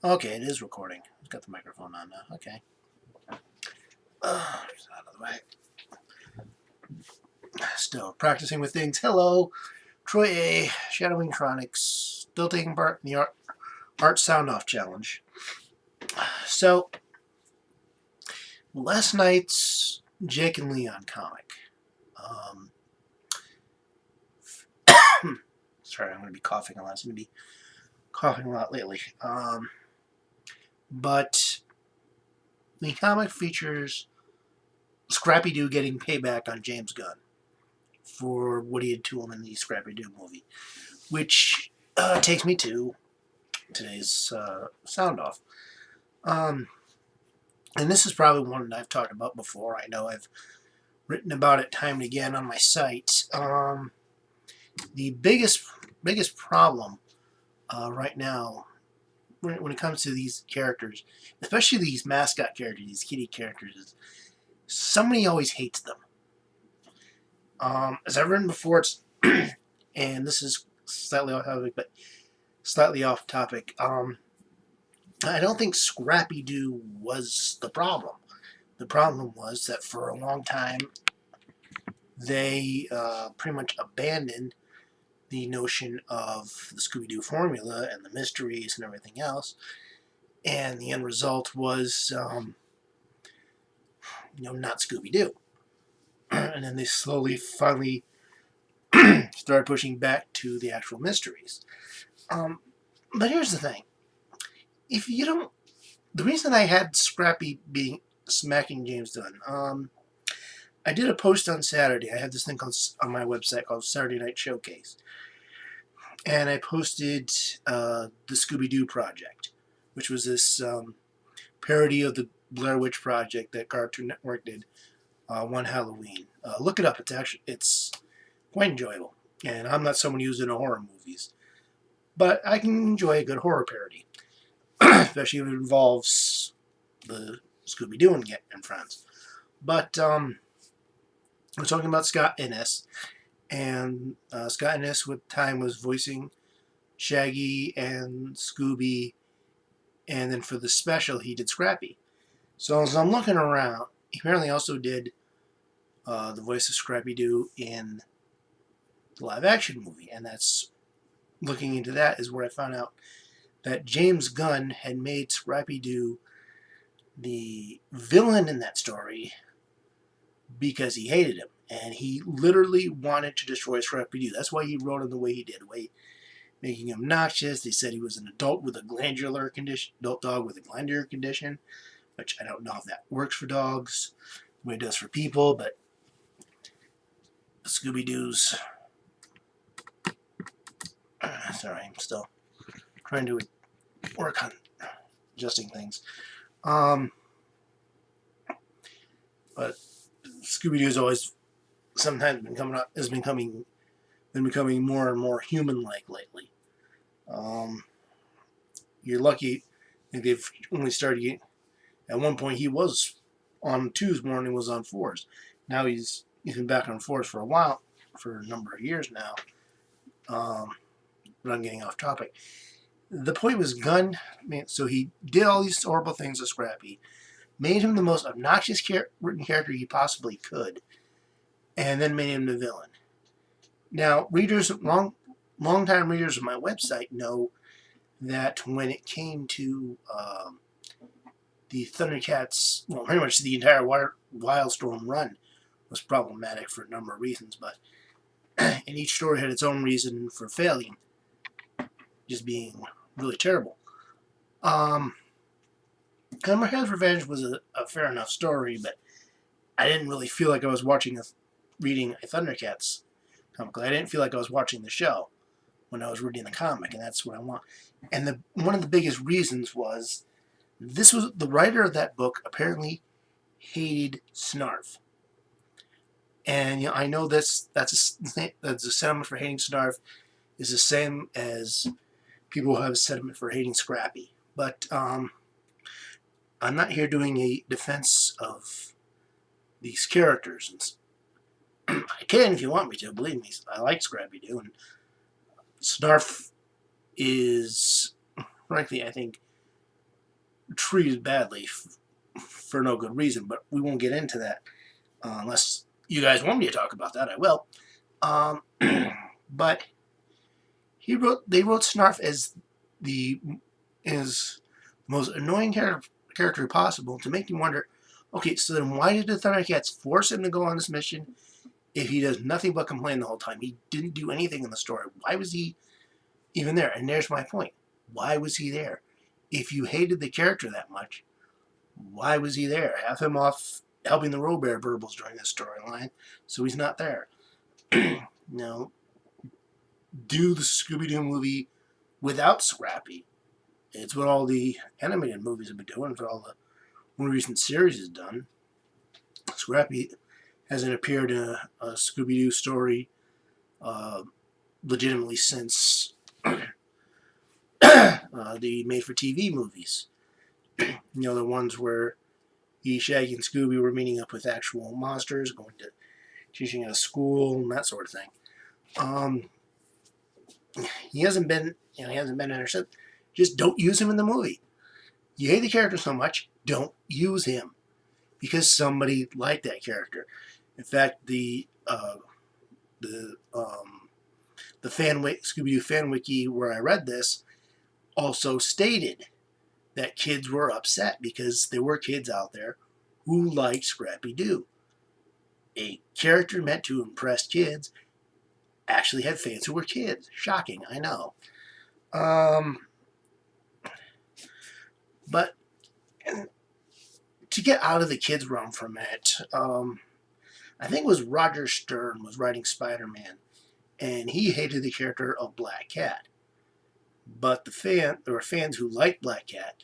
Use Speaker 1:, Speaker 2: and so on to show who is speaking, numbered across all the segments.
Speaker 1: Okay, it is recording. It's got the microphone on now. Okay. Just out of the way. Still practicing with things. Hello, Troy A. Shadowing Chronics. Still taking part in the Art Soundoff Challenge. So, last night's Jake and Leon comic. Um, sorry, I'm going to be coughing a lot. I'm going to be coughing a lot lately. But the comic features Scrappy Do getting payback on James Gunn for what he did to him in the Scrappy Do movie, which takes me to today's sound off. And this is probably one that I've talked about before. I know I've written about it time and again on my site. The biggest problem right now when it comes to these characters, especially these mascot characters, these kitty characters, is somebody always hates them. As I've written before, it's and this is slightly off topic, but slightly off topic. I don't think Scrappy Do was the problem. The problem was that for a long time they pretty much abandoned the notion of the Scooby-Doo formula and the mysteries and everything else, and the end result was, not Scooby-Doo. And then they finally started pushing back to the actual mysteries. But here's the thing: if you don't, the reason I had Scrappy being smacking James Gunn, I did a post on Saturday. I had this thing called on my website called Saturday Night Showcase, and I posted the Scooby-Doo Project, which was this parody of the Blair Witch Project that Cartoon Network did one Halloween. Look it up. It's quite enjoyable. And I'm not someone who's into horror movies, but I can enjoy a good horror parody, especially if it involves the Scooby-Doo and friends. But we're talking about Scott Innes, and Scott Innes with time was voicing Shaggy and Scooby, and then for the special he did Scrappy. So as I'm looking around, he apparently also did the voice of Scrappy Doo in the live action movie, and that's looking into that is where I found out that James Gunn had made Scrappy Doo the villain in that story because he hated him, and he literally wanted to destroy Scrappy Doo. That's why he wrote him the way he did, making him noxious. They said he was an adult with a glandular condition, adult dog with a glandular condition, which I don't know if that works for dogs the way it does for people, but Scooby-Doo's... sorry, I'm still trying to work on adjusting things. But Scooby-Doo's always sometimes been becoming more and more human-like lately. You're lucky. I think they've only started getting. At one point, he was on 2s more than he was on 4s. Now he's been back on 4s for a while, for a number of years now. But I'm getting off topic. The point was Gunn, so he did all these horrible things to Scrappy, made him the most obnoxious written character he possibly could, and then made him the villain. Now, long-time readers of my website know that when it came to the Thundercats, well, pretty much the entire Wildstorm run was problematic for a number of reasons, but and each story had its own reason for failing, just being really terrible. Hammerhead's Revenge was a fair enough story, but I didn't really feel like I was reading a Thundercats comic. I didn't feel like I was watching the show when I was reading the comic, and that's what I want. And one of the biggest reasons was the writer of that book apparently hated Snarf. And I know that's a sentiment for hating Snarf is the same as people who have a sentiment for hating Scrappy. But I'm not here doing a defense of these characters. I can if you want me to. Believe me, I like Scrappy Doo, and Snarf is, frankly, I think, treated badly for no good reason, but we won't get into that unless you guys want me to talk about that. I will. Um, but they wrote Snarf as the most annoying character possible to make you wonder. Okay, so then why did the Thundercats force him to go on this mission if he does nothing but complain the whole time? He didn't do anything in the story. Why was he even there? And there's my point. Why was he there? If you hated the character that much, why was he there? Have him off helping the Robert Burbles during this storyline, so he's not there. No, do the Scooby-Doo movie without Scrappy. It's what all the animated movies have been doing. It's what all the more recent series has done. Scrappy hasn't appeared in a Scooby-Doo story legitimately since the made-for-TV movies. The ones where Shaggy and Scooby were meeting up with actual monsters, going to teaching at a school, and that sort of thing. He hasn't been interested. Just don't use him in the movie. You hate the character so much, don't use him because somebody liked that character. In fact, the Scooby-Doo fan wiki where I read this also stated that kids were upset because there were kids out there who liked Scrappy Doo. A character meant to impress kids actually had fans who were kids. Shocking, I know. But to get out of the kids' realm for a minute, I think it was Roger Stern was writing Spider-Man, and he hated the character of Black Cat. But there were fans who liked Black Cat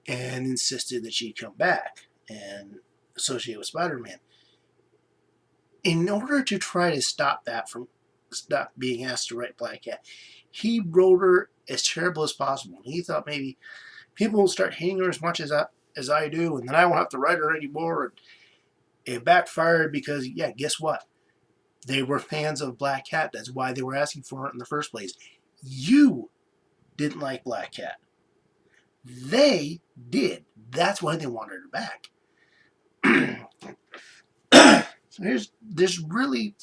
Speaker 1: and insisted that she come back and associate with Spider-Man. In order to try to stop being asked to write Black Cat, he wrote her as terrible as possible. He thought maybe people will start hating her as much as I do, and then I won't have to write her anymore. It backfired because, yeah, guess what? They were fans of Black Cat. That's why they were asking for it in the first place. You didn't like Black Cat. They did. That's why they wanted her back. So there's really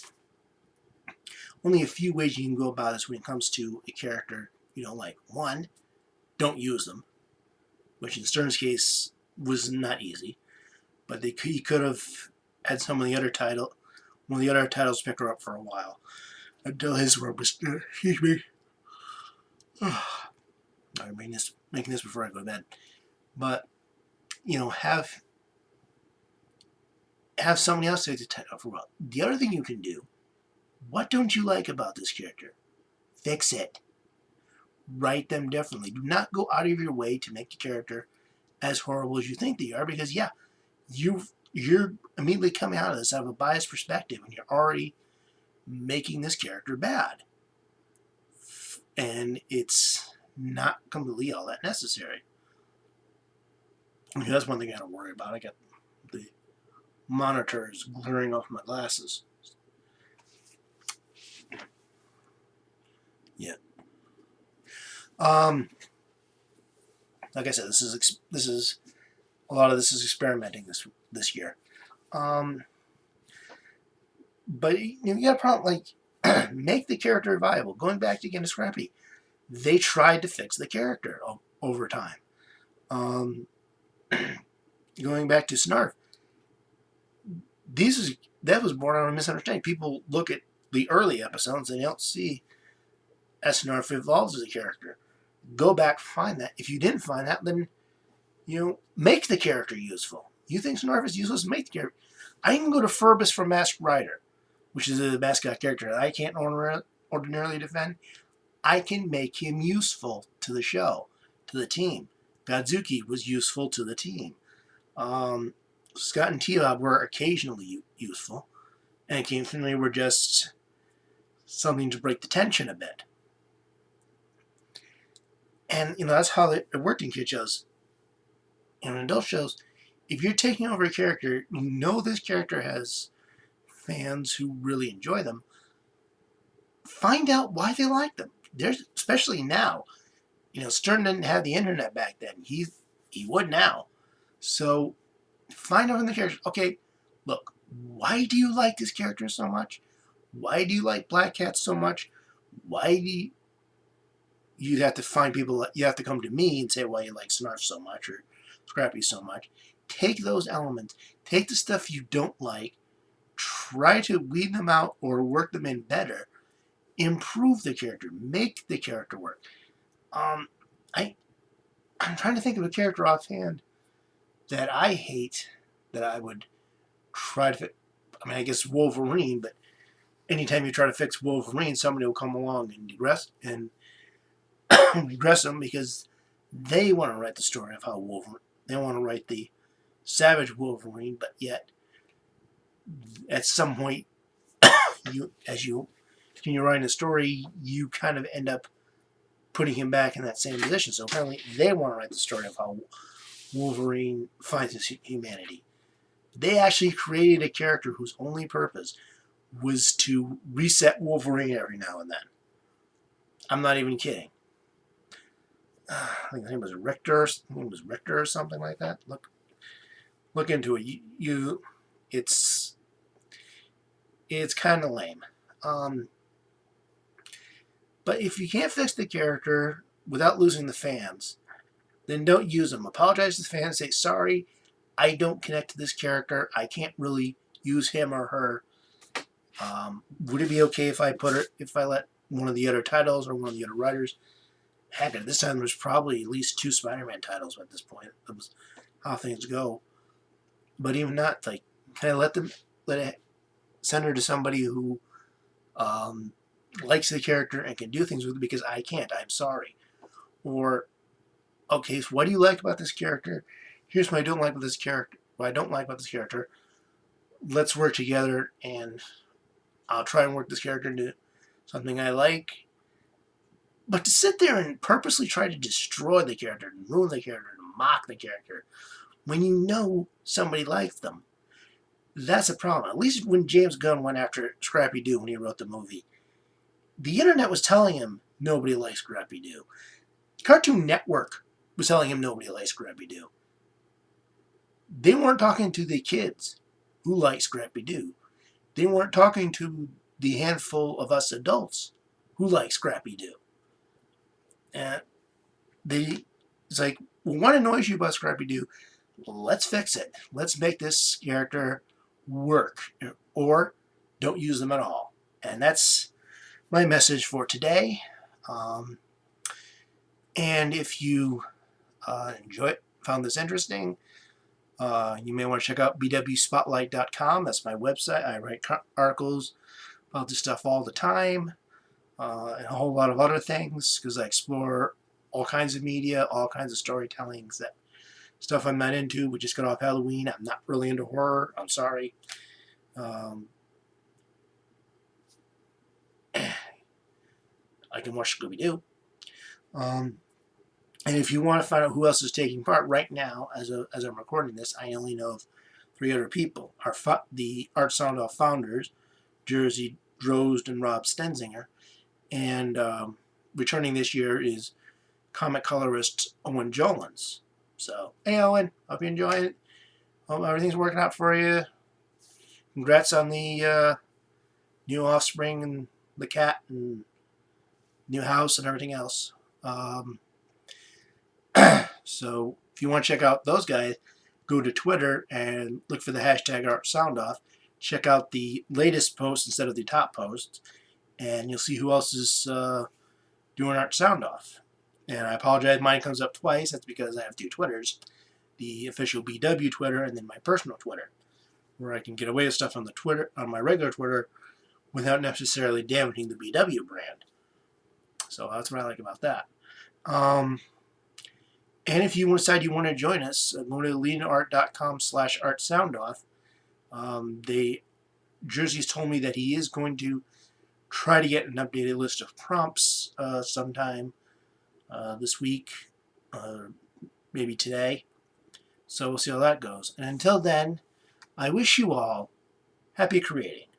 Speaker 1: only a few ways you can go about this when it comes to a character you don't like. One, don't use them, which in Stern's case was not easy. But he could have had one of the other titles pick her up for a while until his work was. Excuse me. I'm making this before I go to bed. But have somebody else take the title for a while. The other thing you can do. What don't you like about this character? Fix it. Write them differently. Do not go out of your way to make the character as horrible as you think they are, because you're immediately coming out of this out of a biased perspective, and you're already making this character bad. And it's not completely all that necessary. That's one thing I don't worry about. I got the monitors glaring off my glasses. Yeah. Like I said, this is a lot of this is experimenting this year. But you got a problem like make the character viable. Going back again to Scrappy, they tried to fix the character over time. Going back to Snarf, that was born out of a misunderstanding. People look at the early episodes and they don't see as Snarf evolves as a character. Go back, find that. If you didn't find that, then make the character useful. You think Snarf is useless? Make the character. I can go to Furbus from Masked Rider, which is a mascot character that I can't ordinarily defend. I can make him useful to the show, to the team. Godzuki was useful to the team. Scott and T-Lob were occasionally useful, and occasionally were just something to break the tension a bit. And that's how it worked in kid shows. In adult shows, if you're taking over a character, this character has fans who really enjoy them. Find out why they like them. Especially now. Stern didn't have the internet back then. He He would now. So find out in the character. Okay, look, why do you like this character so much? Why do you like Black Cat so much? Why do you'd have to find people, you have to come to me and say why you like Snarf so much or Scrappy so much. Take those elements, take the stuff you don't like, try to weed them out or work them in better, improve the character, make the character work. Um, I'm trying to think of a character offhand that I hate that I would try to. I mean, I guess Wolverine, but anytime you try to fix Wolverine, somebody will come along and regress them because they want to write the story of how Wolverine. They want to write the savage Wolverine, but yet at some point, as you continue writing a story, you kind of end up putting him back in that same position. So apparently, they want to write the story of how Wolverine finds his humanity. They actually created a character whose only purpose was to reset Wolverine every now and then. I'm not even kidding. I think his name was Richter. Or something like that. Look into it. It's kind of lame. But if you can't fix the character without losing the fans, then don't use them. Apologize to the fans. Say, sorry, I don't connect to this character. I can't really use him or her. Would it be okay if I let one of the other titles or one of the other writers? Heck, at this time there's probably at least 2 Spider-Man titles at this point. That was how things go. But even not, like, can I let it send her to somebody who likes the character and can do things with it, because I can't. I'm sorry. Or, okay, so what do you like about this character? Here's what I don't like about this character. What I don't like about this character. Let's work together, and I'll try and work this character into something I like. But to sit there and purposely try to destroy the character, and ruin the character, and mock the character, when you know somebody likes them, that's a problem. At least when James Gunn went after Scrappy Do when he wrote the movie, the internet was telling him nobody likes Scrappy Do. Cartoon Network was telling him nobody likes Scrappy Do. They weren't talking to the kids who like Scrappy Do. They weren't talking to the handful of us adults who like Scrappy Do. And it's like, well, what annoys you about Scrappy Do? Let's fix it. Let's make this character work. Or don't use them at all. And that's my message for today. And if you found this interesting, you may want to check out bwspotlight.com. That's my website. I write articles about this stuff all the time, and a whole lot of other things, because I explore all kinds of media, all kinds of storytellings, that stuff I'm not into. We just got off Halloween. I'm not really into horror. I'm sorry. I can watch Scooby Doo. And if you want to find out who else is taking part right now, as I'm recording this, I only know of 3 other people. The Art Soundoff founders, Jersey Drozd and Rob Stenzinger, and returning this year is comic colorist Owen Jolens. So, hey Owen, hope you enjoy it. Hope everything's working out for you. Congrats on the new offspring and the cat and new house and everything else. So if you want to check out those guys, go to Twitter and look for the hashtag ArtSoundoff. Check out the latest post instead of the top post, and you'll see who else is doing Art Soundoff. And I apologize, mine comes up twice. That's because I have 2 Twitters. The official BW Twitter and then my personal Twitter, where I can get away with stuff on my regular Twitter without necessarily damaging the BW brand. So that's what I like about that. And if you decide you want to join us, go to leanart.com/artsoundoff. Jersey's told me that he is going to try to get an updated list of prompts sometime this week, maybe today. So we'll see how that goes. And until then, I wish you all happy creating.